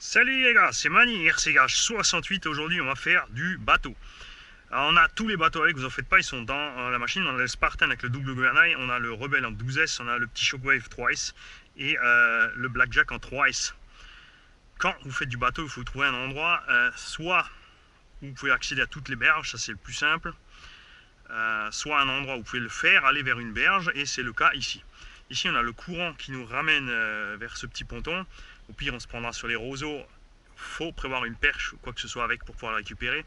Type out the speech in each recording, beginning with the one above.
Salut les gars, c'est Mani, RCH 68. Aujourd'hui on va faire du bateau. Alors, on a tous les bateaux avec, vous en faites pas, ils sont dans la machine. On a le Spartan avec le double gouvernail, on a le Rebelle en 12S, on a le petit Shockwave 3S et le Blackjack en 3S. Quand vous faites du bateau, il faut trouver un endroit, soit où vous pouvez accéder à toutes les berges, ça c'est le plus simple, soit un endroit où vous pouvez le faire, aller vers une berge, et c'est le cas ici. Ici on a le courant qui nous ramène vers ce petit ponton. Au pire on se prendra sur les roseaux. Il faut prévoir une perche ou quoi que ce soit avec pour pouvoir le récupérer.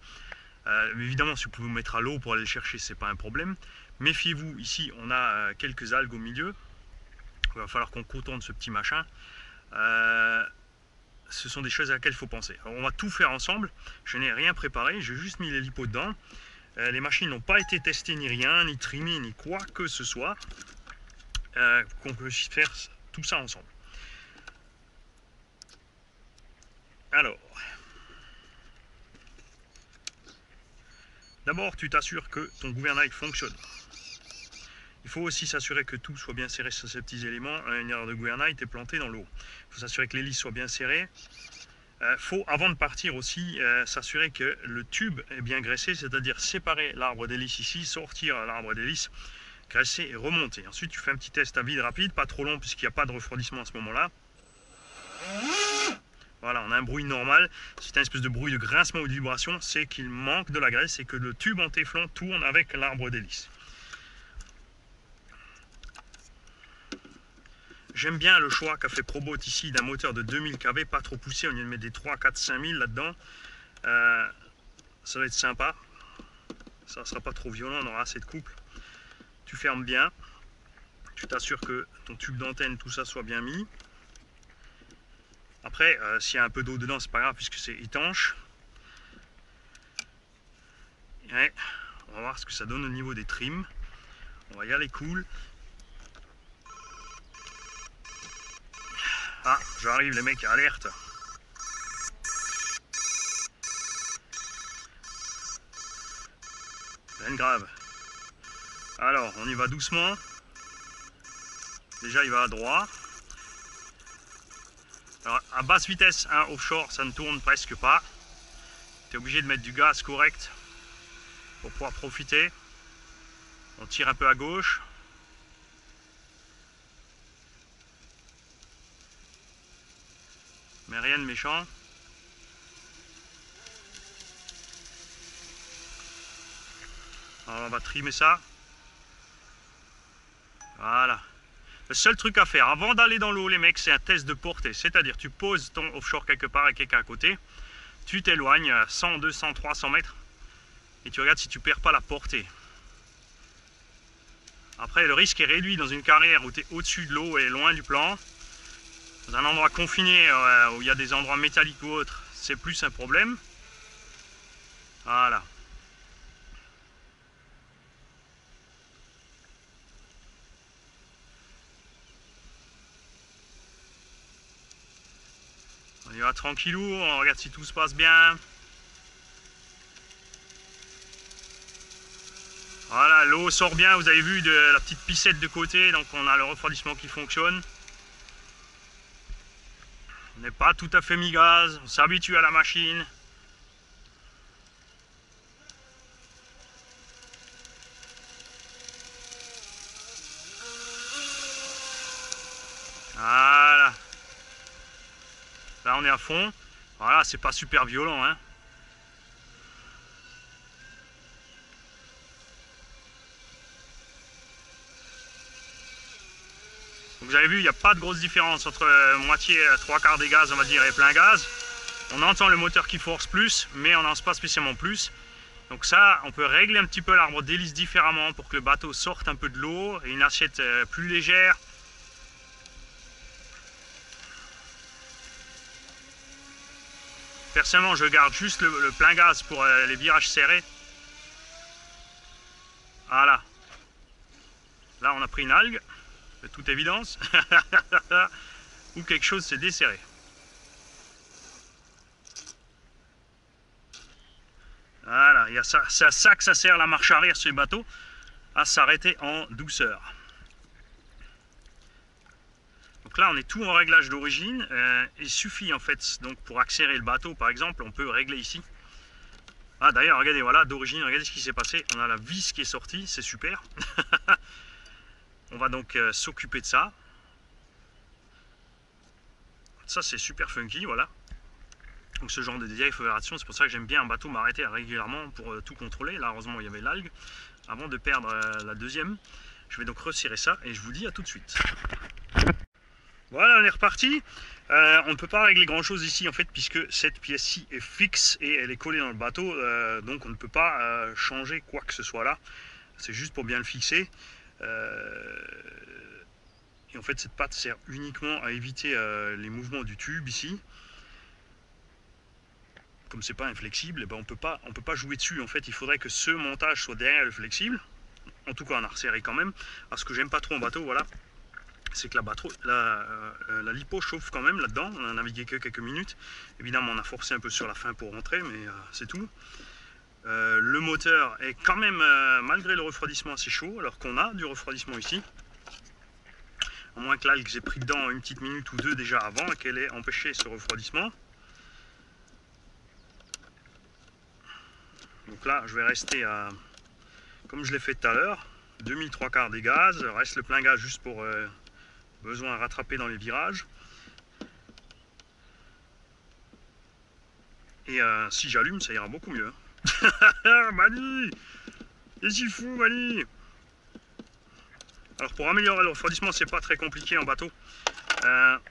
Évidemment si vous pouvez vous mettre à l'eau pour aller le chercher, c'est pas un problème. Méfiez-vous, ici on a quelques algues au milieu. Il va falloir qu'on contourne ce petit machin. Ce sont des choses à laquelle il faut penser. Alors, on va tout faire ensemble. Je n'ai rien préparé, j'ai juste mis les lipos dedans. Les machines n'ont pas été testées ni rien, ni trimées, ni quoi que ce soit. Qu'on peut faire tout ça ensemble. Alors, d'abord tu t'assures que ton gouvernail fonctionne. Il faut aussi s'assurer que tout soit bien serré sur ces petits éléments. Une erreur de gouvernail, tu es planté dans l'eau. Il faut s'assurer que l'hélice soit bien serrée. Faut, avant de partir aussi, s'assurer que le tube est bien graissé, c'est-à-dire séparer l'arbre d'hélice ici, sortir l'arbre d'hélice, graisser et remonter. Ensuite, tu fais un petit test à vide rapide, pas trop long puisqu'il n'y a pas de refroidissement à ce moment-là. Voilà, on a un bruit normal. Si tu as une espèce de bruit de grincement ou de vibration, c'est qu'il manque de la graisse et que le tube en téflon tourne avec l'arbre d'hélice. J'aime bien le choix qu'a fait Probot ici d'un moteur de 2000 kV, pas trop poussé, on vient de mettre des 3, 4, 5000 là-dedans. Ça va être sympa. Ça ne sera pas trop violent, on aura assez de couple. Tu fermes bien. Tu t'assures que ton tube d'antenne, tout ça soit bien mis. Après, s'il y a un peu d'eau dedans, c'est pas grave puisque c'est étanche. Et on va voir ce que ça donne au niveau des trims. On va y aller cool. Ah, j'arrive les mecs, alerte. Rien de grave. Alors, on y va doucement. Déjà, il va à droite. Alors, à basse vitesse, hein, offshore, ça ne tourne presque pas. Tu es obligé de mettre du gaz correct pour pouvoir profiter. On tire un peu à gauche. Mais rien de méchant. Alors, on va trimer ça. Voilà. Le seul truc à faire avant d'aller dans l'eau, les mecs, c'est un test de portée. C'est-à-dire, tu poses ton offshore quelque part avec quelqu'un à côté, tu t'éloignes 100, 200, 300 mètres et tu regardes si tu perds pas la portée. Après, le risque est réduit dans une carrière où tu es au-dessus de l'eau et loin du plan. Dans un endroit confiné où il y a des endroits métalliques ou autres, c'est plus un problème. Voilà. On y va tranquillou, on regarde si tout se passe bien. Voilà, l'eau sort bien, vous avez vu de la petite piscette de côté, donc on a le refroidissement qui fonctionne. On n'est pas tout à fait mi-gaz, on s'habitue à la machine. Voilà. Là on est à fond. Voilà, c'est pas super violent, hein. Donc, vous avez vu, il n'y a pas de grosse différence entre moitié, trois quarts des gaz, on va dire, et plein gaz. On entend le moteur qui force plus, mais on n'en sait pas spécialement plus. Donc ça, on peut régler un petit peu l'arbre d'hélice différemment pour que le bateau sorte un peu de l'eau et une assiette plus légère. Personnellement, je garde juste le plein gaz pour les virages serrés. Voilà. Là, on a pris une algue, de toute évidence. Ou quelque chose s'est desserré. Voilà, c'est à ça que ça sert la marche arrière sur les bateaux, à s'arrêter en douceur. Donc là on est tout en réglage d'origine. Il suffit en fait, donc pour accélérer le bateau par exemple, on peut régler ici. Ah d'ailleurs regardez, voilà d'origine, regardez ce qui s'est passé. On a la vis qui est sortie, c'est super. On va donc s'occuper de ça. Ça c'est super funky, voilà. Donc ce genre de défibration, c'est pour ça que j'aime bien un bateau m'arrêter régulièrement pour tout contrôler. Là heureusement il y avait l'algue. Avant de perdre la deuxième, je vais donc resserrer ça et je vous dis à tout de suite. Voilà, on est reparti. On ne peut pas régler grand chose ici en fait, puisque cette pièce-ci est fixe et elle est collée dans le bateau, donc on ne peut pas changer quoi que ce soit là. C'est juste pour bien le fixer. Et en fait cette patte sert uniquement à éviter les mouvements du tube ici. Comme c'est pas inflexible, eh ben on peut pas jouer dessus. En fait, il faudrait que ce montage soit derrière le flexible. En tout cas, on a resserré quand même. Alors, ce que j'aime pas trop en bateau, voilà, c'est que la lipo chauffe quand même là-dedans. On a navigué que quelques minutes. Évidemment, on a forcé un peu sur la fin pour rentrer, mais c'est tout. Le moteur est quand même, malgré le refroidissement, assez chaud, alors qu'on a du refroidissement ici. À moins que l'algue s'ait pris dedans une petite minute ou deux déjà avant et qu'elle ait empêché ce refroidissement. Donc là, je vais rester à, comme je l'ai fait tout à l'heure, 2003/4 des gaz. Reste le plein gaz juste pour besoin à rattraper dans les virages. Et si j'allume, ça ira beaucoup mieux. Mani, qu'est-ce qu'il fout, Mani? Alors pour améliorer le refroidissement, c'est pas très compliqué en bateau.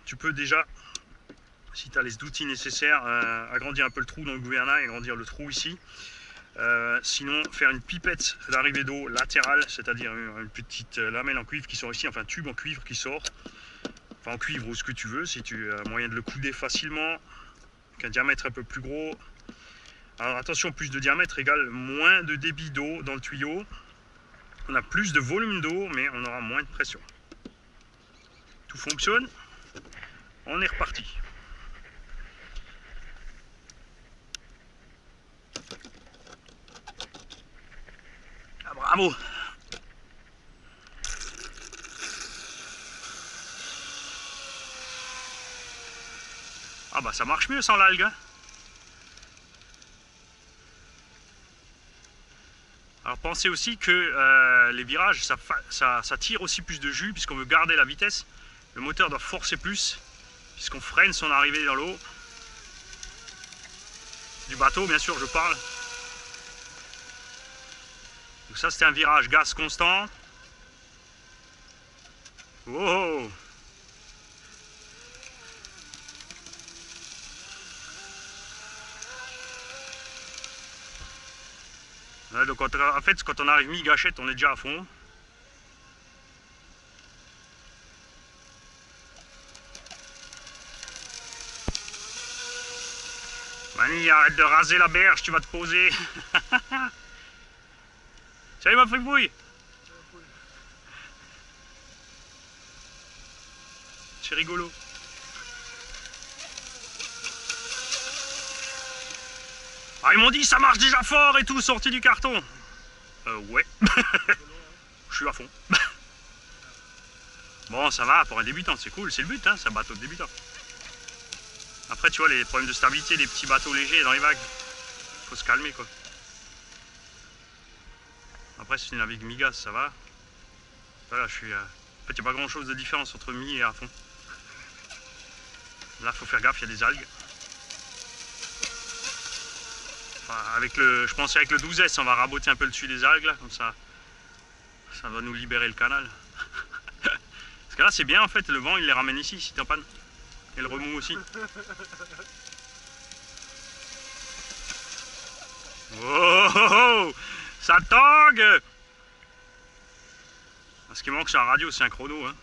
Tu peux déjà, si tu as les outils nécessaires, agrandir un peu le trou dans le gouvernail, agrandir le trou ici. Sinon faire une pipette d'arrivée d'eau latérale, c'est-à-dire une petite lamelle en cuivre qui sort ici, enfin un tube en cuivre qui sort, enfin en cuivre ou ce que tu veux, si tu as moyen de le couder facilement, avec un diamètre un peu plus gros. Alors attention, plus de diamètre égale moins de débit d'eau dans le tuyau, on a plus de volume d'eau mais on aura moins de pression. Tout fonctionne, on est reparti. Bravo! Ah bah ça marche mieux sans l'algue. Hein. Alors pensez aussi que les virages, ça tire aussi plus de jus puisqu'on veut garder la vitesse. Le moteur doit forcer plus puisqu'on freine son arrivée dans l'eau. Du bateau bien sûr je parle. Donc ça c'était un virage gaz constant. Wow. Ouais, donc en fait quand on arrive mi-gâchette on est déjà à fond. Mani, arrête de raser la berge, tu vas te poser. Salut ma fripouille. C'est rigolo. Ah ils m'ont dit ça marche déjà fort et tout, sorti du carton. Ouais. Je suis à fond. Bon ça va, pour un débutant c'est cool, c'est le but, hein, c'est un bateau de débutant. Après tu vois les problèmes de stabilité des petits bateaux légers dans les vagues. Faut se calmer quoi. Après si tu navigues mi-gaz ça va. Voilà je suis... En fait il n'y a pas grand chose de différence entre mi et à fond. Là faut faire gaffe, il y a des algues. Enfin, avec le, je pense avec le 12S on va raboter un peu le dessus des algues là, comme ça. Ça va nous libérer le canal. Parce que là c'est bien en fait, le vent il les ramène ici si t'es en panne. Et le remous aussi. Oh, oh, oh, ça tangue. Ce qui manque sur la radio c'est un chrono. Hein.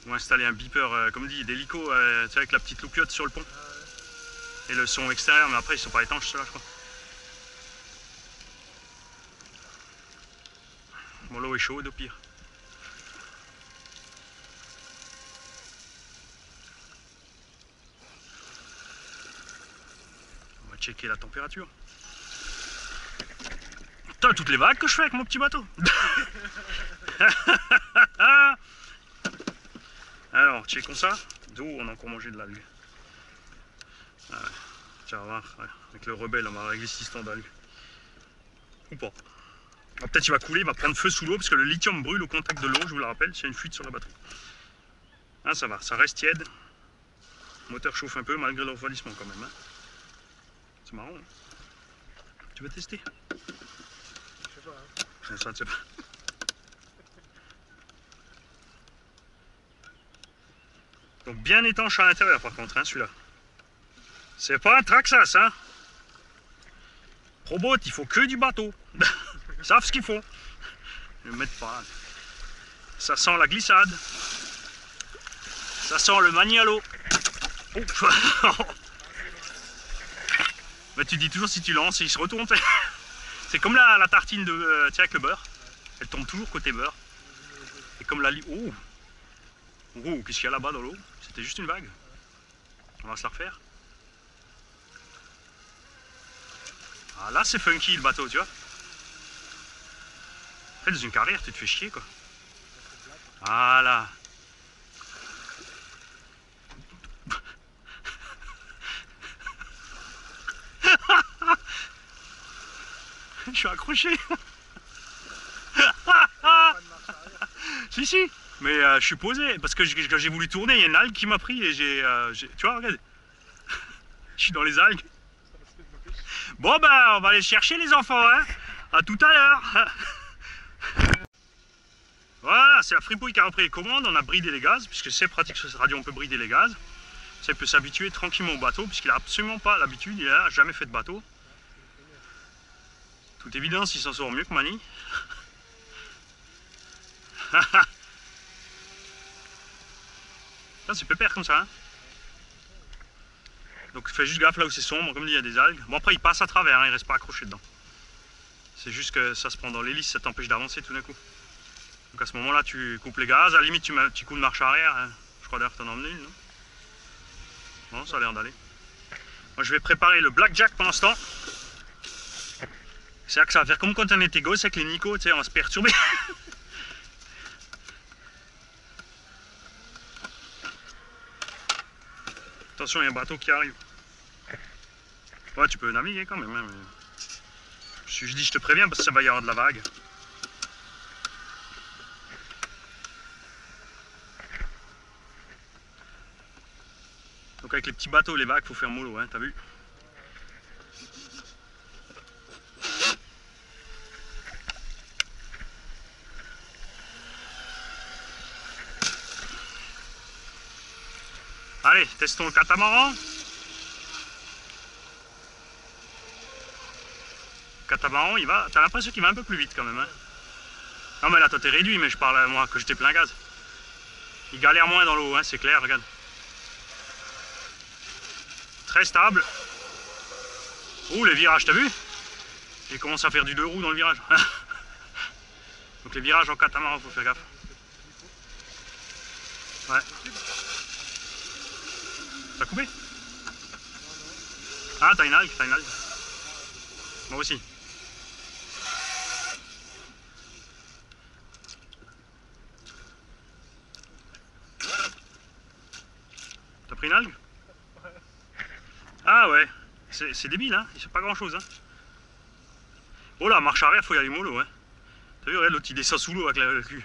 Ou installer un beeper, comme dit, d'hélico avec la petite loupiote sur le pont. Et le son extérieur, mais après ils sont pas étanches ceux-là je crois. Bon l'eau est chaude au pire. On va checker la température. Putain, toutes les vagues que je fais avec mon petit bateau. Alors, pitcher comme ça. D'où on a encore mangé de l'algue. Ah ouais. Tu vas voir, ouais. Avec le rebelle, on va régler cette histoire d'algue. Ou pas. Peut-être il va couler, il va prendre feu sous l'eau parce que le lithium brûle au contact de l'eau, je vous le rappelle, s'il y a une fuite sur la batterie. Ah, ça va, ça reste tiède. Le moteur chauffe un peu malgré le refroidissement quand même. Hein. C'est marrant. Hein. Tu veux tester? Je sais pas. Hein. Ça ne sait pas. Donc bien étanche à l'intérieur par contre, hein, celui-là. C'est pas un Traxxas, hein. Probot, il faut que du bateau. Ils savent ce qu'il faut. Ne le mettent pas. Ça sent la glissade. Ça sent le manialo. Oh. Mais tu dis toujours si tu lances, il se retourne. C'est comme la tartine de avec le beurre. Elle tombe toujours côté beurre. Et comme la oh, oh, qu'est-ce qu'il y a là-bas dans l'eau? C'était juste une vague. On va se la refaire. Ah, là c'est funky le bateau, tu vois. En fait, dans une carrière, tu te fais chier quoi. Voilà. Je suis accroché. Si, si. Mais je suis posé. Parce que quand j'ai voulu tourner, il y a une algue qui m'a pris et tu vois, regarde. Je suis dans les algues. Bon, bah, on va aller chercher les enfants, hein. À tout à l'heure. Voilà, c'est la fripouille qui a repris les commandes. On a bridé les gaz, puisque c'est pratique sur cette radio, on peut brider les gaz. Ça, il peut s'habituer tranquillement au bateau, puisqu'il n'a absolument pas l'habitude, il n'a jamais fait de bateau. Toute évidence, il s'en sort mieux que Mani. C'est pépère comme ça. Hein. Donc fais juste gaffe là où c'est sombre, comme dit, il y a des algues. Bon, après, il passe à travers, hein, il reste pas accroché dedans. C'est juste que ça se prend dans l'hélice, ça t'empêche d'avancer tout d'un coup. Donc à ce moment-là, tu coupes les gaz, à la limite, tu mets un petit coup de marche arrière. Hein. Je crois d'ailleurs que tu en as emmené une, non? Non, ça a l'air d'aller. Moi, je vais préparer le blackjack pendant ce temps. C'est là que ça va faire comme quand on était gosse avec les Nico, tu sais, on va se perturber. Attention, il y a un bateau qui arrive. Ouais, tu peux naviguer quand même. Hein, mais... je dis, je te préviens parce que ça va y avoir de la vague. Donc avec les petits bateaux, les vagues, faut faire mollo, hein, t'as vu? Allez, testons le catamaran. Le catamaran, il va. T'as l'impression qu'il va un peu plus vite quand même. Hein. Non mais là, toi t'es réduit, mais je parle à moi que j'étais plein gaz. Il galère moins dans l'eau, hein, c'est clair, regarde. Très stable. Oh, les virages, t'as vu? J'ai commencé à faire du 2 roues dans le virage. Donc les virages en catamaran, faut faire gaffe. Ouais. T'as coupé? Ah, t'as une algue, t'as une algue. Moi aussi. T'as pris une algue? Ah ouais, c'est débile, hein, c'est pas grand chose. Hein. Oh là, marche arrière, faut y aller mollo. Hein. T'as vu, l'autre il descend sous l'eau avec le cul.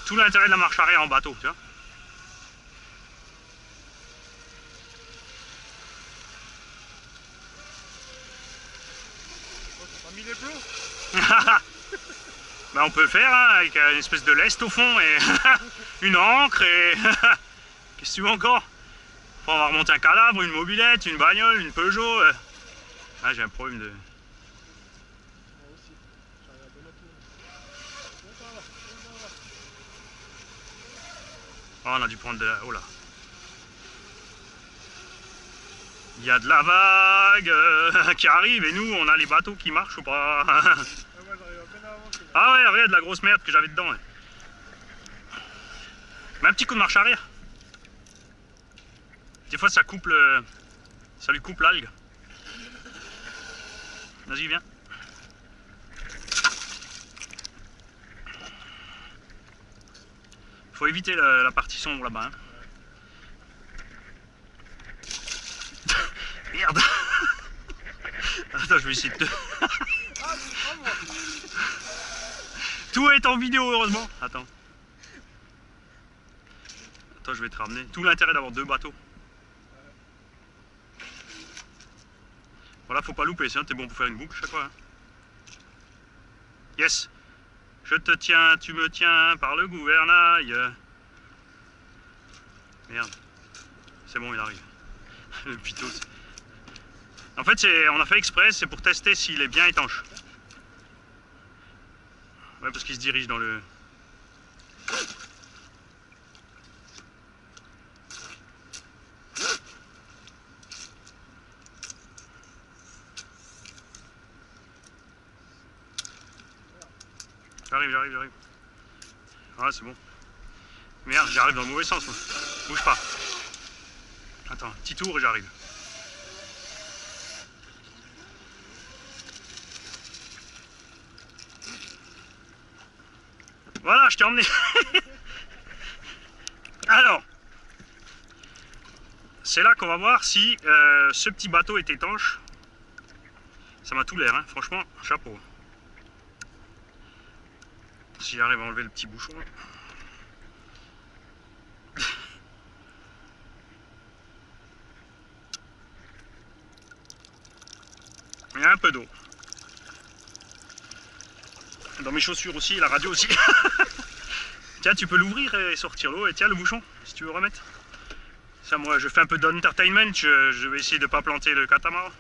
Tout l'intérêt de la marche arrière en bateau, tu vois. Oh, t'as pas mis les plombs? Ben, on peut le faire hein, avec une espèce de lest au fond et une ancre et... Qu'est-ce que tu veux encore? Après, on va remonter un cadavre, une mobilette, une bagnole, une Peugeot. Ah, j'ai un problème de... Moi aussi. J'arrive à bonne tour. Oh, on a dû prendre de la... Oh là. Il y a de la vague qui arrive et nous, on a les bateaux qui marchent ou pas. Ah ouais, regarde de la grosse merde que j'avais dedans. Ouais. Mais un petit coup de marche arrière. Des fois ça coupe le... ça lui coupe l'algue. Vas-y, viens. Faut éviter la partie sombre là-bas. Hein. Merde. Attends, je vais essayer de te... Tout est en vidéo, heureusement. Attends. Attends, je vais te ramener. Tout l'intérêt d'avoir 2 bateaux. Voilà, faut pas louper, sinon t'es bon pour faire une boucle chaque fois. Hein. Yes. Je te tiens, tu me tiens par le gouvernail. Merde. C'est bon, il arrive. Le pitot. En fait, on a fait exprès, c'est pour tester s'il est bien étanche. Ouais, parce qu'il se dirige dans le... J'arrive. Ah, c'est bon. Merde, j'arrive dans le mauvais sens. Moi. Bouge pas. Attends, petit tour et j'arrive. Voilà, je t'ai emmené. Alors, c'est là qu'on va voir si ce petit bateau est étanche. Ça m'a tout l'air, hein. Franchement, chapeau. Si j'arrive à enlever le petit bouchon. Il y a un peu d'eau. Dans mes chaussures aussi, la radio aussi. Tiens, tu peux l'ouvrir et sortir l'eau. Et tiens, le bouchon, si tu veux remettre. Ça, moi, je fais un peu d'entertainment. Je vais essayer de ne pas planter le catamaran.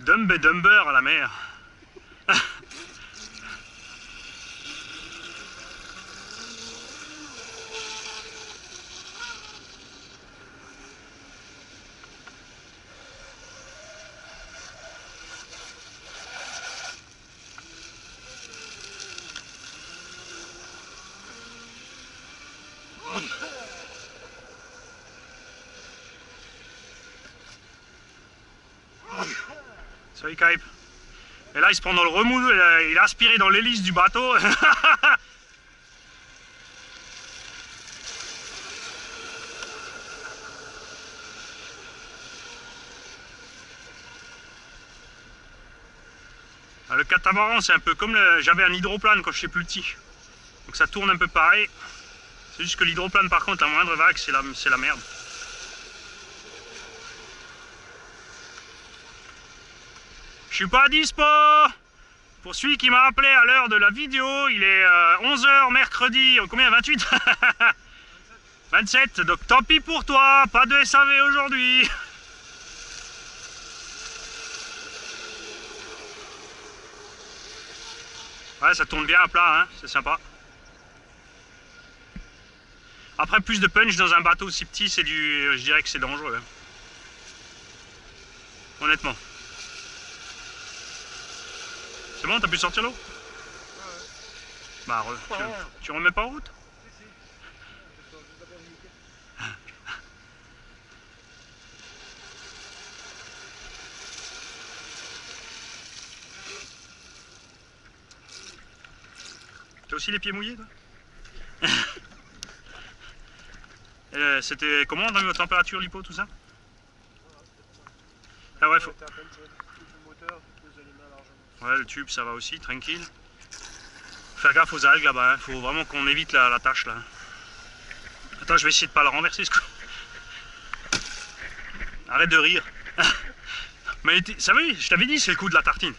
Dumb et Dumber à la mer. Salut Kaip. Et là il se prend dans le remous, il a aspiré dans l'hélice du bateau. Le catamaran c'est un peu comme j'avais un hydroplane quand j'étais plus petit. Donc ça tourne un peu pareil. C'est juste que l'hydroplane par contre, la moindre vague, c'est la merde. Je suis pas dispo. Pour celui qui m'a appelé à l'heure de la vidéo, il est 11 h mercredi, combien, 28 27, donc tant pis pour toi, pas de SAV aujourd'hui. Ouais, ça tourne bien à plat, hein, c'est sympa. Après, plus de punch dans un bateau aussi petit, c'est je dirais que c'est dangereux. Hein. Honnêtement. C'est bon, t'as pu sortir l'eau? Bah, tu remets pas en route? T'as aussi les pieds mouillés, toi? C'était comment dans la température, l'hypo, tout ça? Ah ouais, faut... Ouais, le tube, ça va aussi, tranquille. Faire gaffe aux algues là-bas, hein. Faut vraiment qu'on évite la tâche là. Attends, je vais essayer de pas la renverser ce coup. Arrête de rire. Mais ça va, je t'avais dit, c'est le coup de la tartine.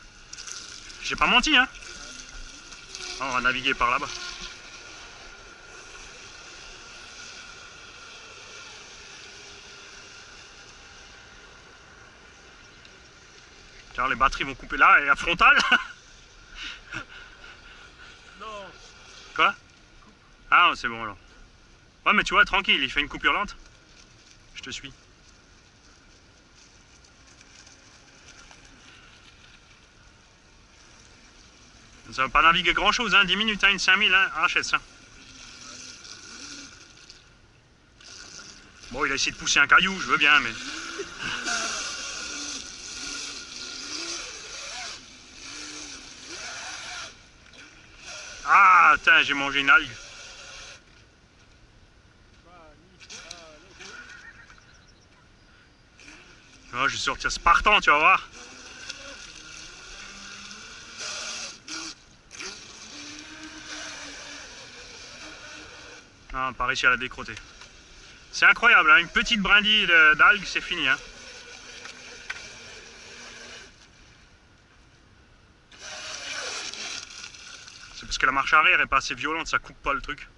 J'ai pas menti, hein. On va naviguer par là-bas. Tiens, les batteries vont couper là, et la frontale. Non. Quoi? Ah, c'est bon alors. Ouais, mais tu vois, tranquille, il fait une coupure lente. Je te suis. Ça va pas naviguer grand chose, hein, 10 minutes, hein, une 5000, hein, HS. Hein. Bon, il a essayé de pousser un caillou, je veux bien, mais... Ah, putain, j'ai mangé une algue. Oh, je vais sortir Spartan, tu vas voir. Ah, pas réussi à la décroter. C'est incroyable, hein, une petite brindille d'algue, c'est fini. Hein. C'est parce que la marche arrière est pas assez violente, ça coupe pas le truc.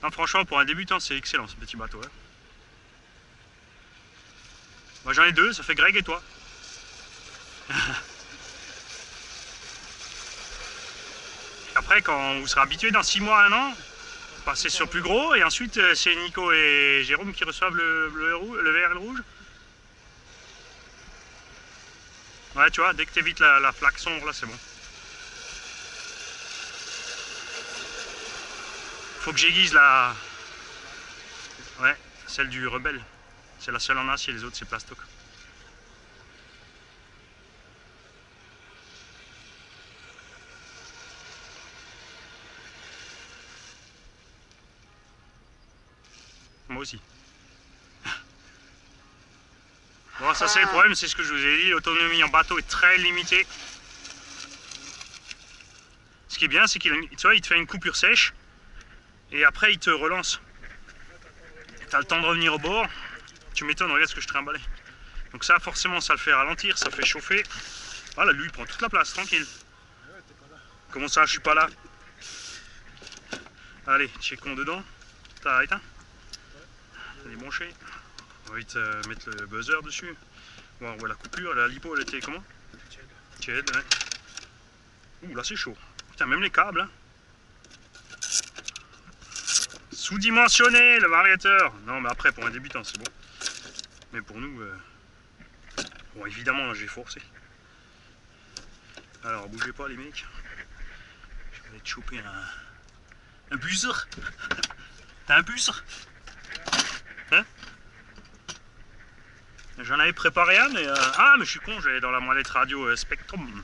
Non, franchement, pour un débutant, c'est excellent ce petit bateau. Hein. Moi j'en ai deux, ça fait Greg et toi. Après, quand vous serez habitué dans 6 mois, 1 an, passez sur plus gros et ensuite c'est Nico et Jérôme qui reçoivent le vert et le rouge. Ouais, tu vois, dès que tu évites la flaque sombre, là, c'est bon. Faut que j'aiguise la... Ouais, celle du Rebelle. C'est la seule en acier, les autres, c'est plastoc. Moi aussi. Bon, ça c'est le problème, c'est ce que je vous ai dit, l'autonomie en bateau est très limitée. Ce qui est bien, c'est qu'il te fait une coupure sèche et après il te relance. Tu as le temps de revenir au bord. Tu m'étonnes, regarde ce que je trimballais. Donc ça, forcément, ça le fait ralentir, ça fait chauffer. Voilà, lui, il prend toute la place, tranquille. Comment ça, je suis pas là? Allez, checkons dedans. T'as éteint? Elle est branchée. On va vite mettre le buzzer dessus. Voir où est la coupure. La lipo, elle était comment? Tiède, ouais. Ouh, là c'est chaud. Putain, même les câbles. Hein. Sous-dimensionné le variateur. Non, mais après, pour un débutant, c'est bon. Mais pour nous, bon, évidemment, j'ai forcé. Alors, bougez pas, les mecs. Je vais te choper un buzzer. T'as un buzzer? Hein? J'en avais préparé un, mais... Ah, mais je suis con, j'allais dans la moellette radio Spectrum.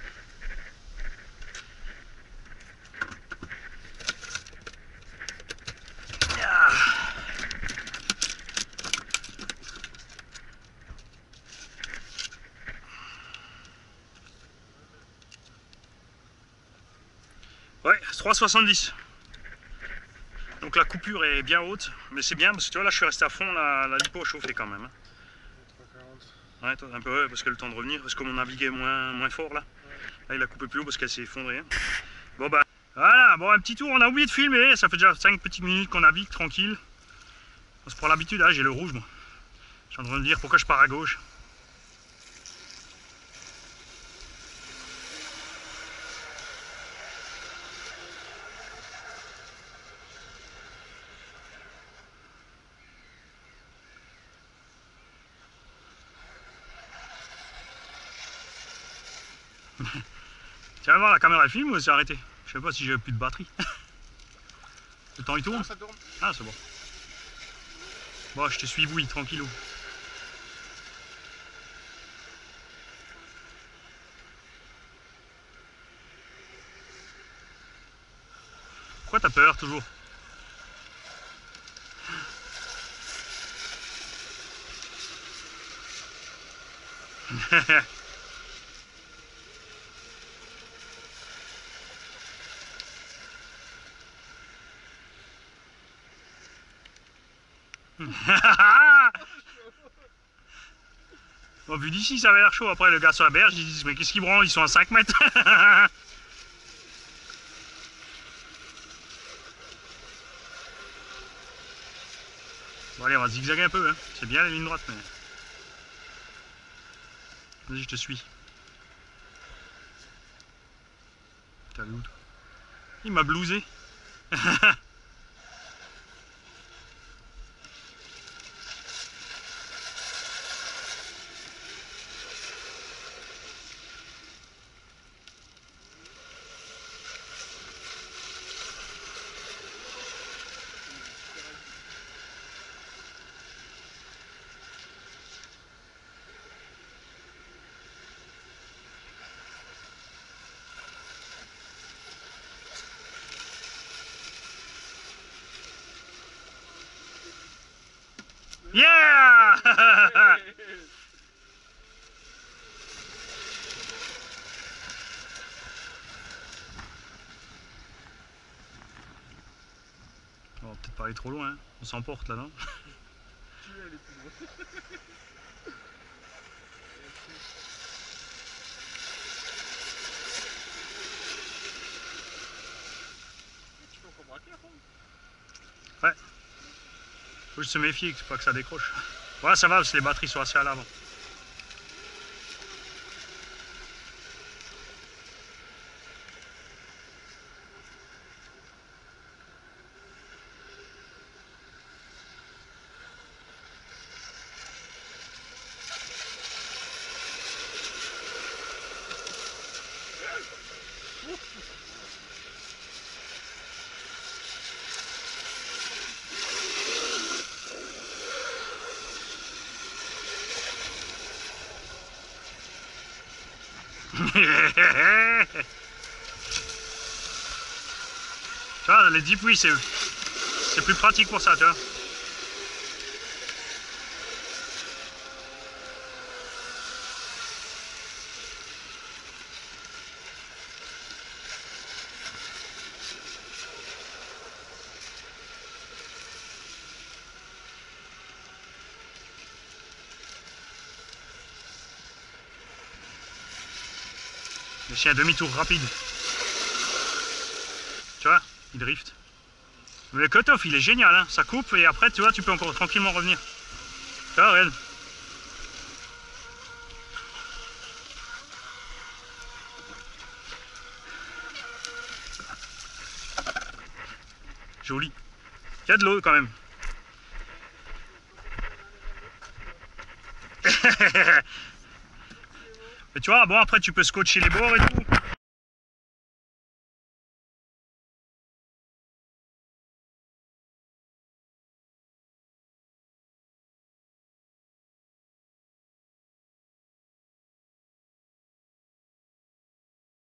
Ouais, 3,70. Donc la coupure est bien haute, mais c'est bien parce que tu vois là je suis resté à fond, la lipo a chauffé quand même. Hein. 3,40. Ouais, un peu, ouais, parce que le temps de revenir, parce que mon naviguait moins fort là. Là il a coupé plus haut parce qu'elle s'est effondrée. Hein. Bon bah voilà, bon un petit tour, on a oublié de filmer, ça fait déjà 5 petites minutes qu'on navigue tranquille. On se prend l'habitude, là j'ai le rouge moi. Je suis en train de me dire pourquoi je pars à gauche. Tiens, voir la caméra elle filme ou c'est arrêté? Je sais pas si j'ai plus de batterie. Le temps il tourne? Ah, ça tourne. Ah c'est bon. Bon, je te suis bouille, tranquillou. Pourquoi t'as peur toujours? Bon, vu d'ici, ça avait l'air chaud. Après, le gars sur la berge, ils disent mais qu'est-ce qu'ils branlent? Ils sont à 5 mètres. Bon, allez, on va zigzaguer un peu. Hein. C'est bien la ligne droite, mais. Vas-y, je te suis. T'as vu où toi? Il m'a blousé. Yeah. On va peut-être pas aller trop loin, hein. On s'emporte là, non? Tu es allé plus loin. Tu peux encore braquer à fond. Ouais. Faut juste se méfier, pas que ça décroche. Voilà, ça va parce que les batteries sont assez à l'avant. Tu vois, les 10 puits, c'est plus pratique pour ça, tu vois. Mais c'est un demi-tour rapide. Tu vois, il drift. Mais le cut-off, il est génial, hein. Ça coupe et après, tu vois, tu peux encore tranquillement revenir. Tu vois, regarde. Joli. Il y a de l'eau quand même. Mais tu vois, bon après tu peux scotcher les bords et tout.